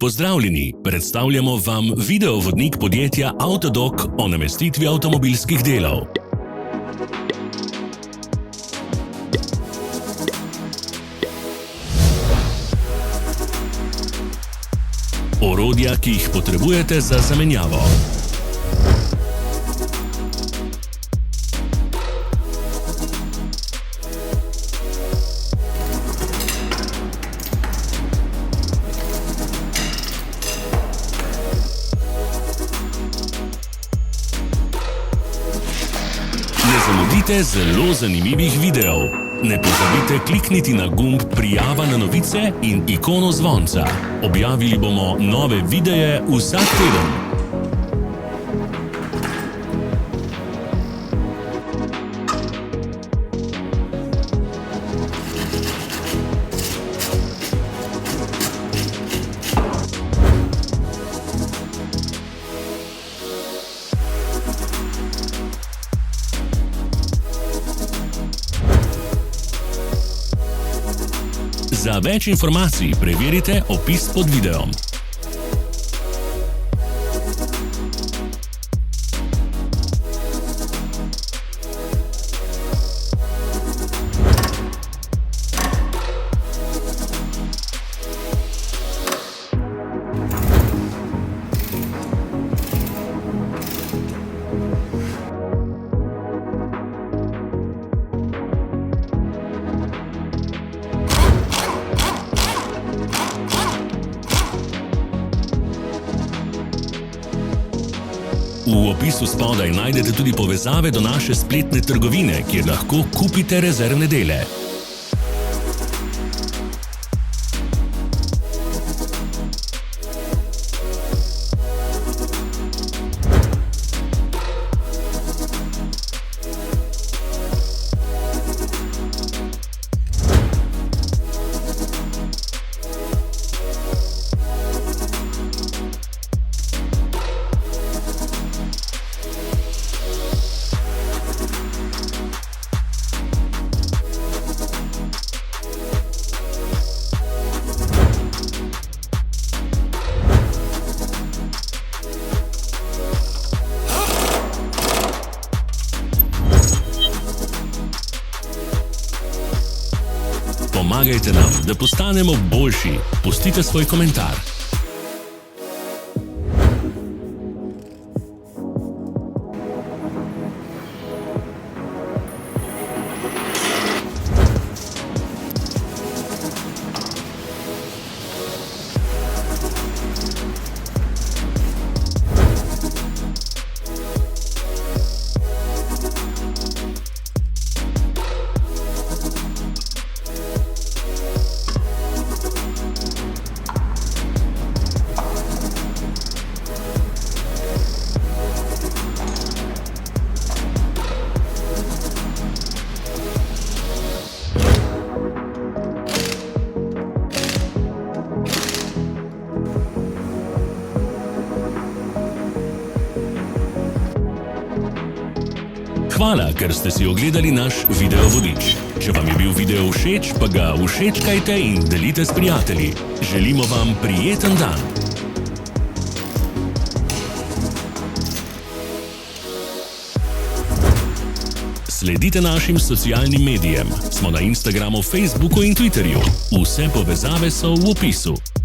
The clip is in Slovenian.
Pozdravljeni, predstavljamo vam videovodnik podjetja Autodoc o namestitvi avtomobilskih delov. Orodja, ki jih potrebujete za zamenjavo. Ne zamudite zelo zanimivih videov. Ne pozabite klikniti na gumb Prijava na novice in ikono zvonca. Objavili bomo nove videe vsak teden. Za več informacij preverite opis pod videom. V opisu spodaj najdete tudi povezave do naše spletne trgovine, kjer lahko kupite rezervne dele. Pomagajte nam, da postanemo boljši. Pustite svoj komentar. Hvala, ker ste si ogledali naš videovodič. Če vam je bil video všeč, pa ga všečkajte in delite s prijatelji. Želimo vam prijeten dan. Sledite našim socialnim medijem. Smo na Instagramu, Facebooku in Twitterju. Vse povezave so v opisu.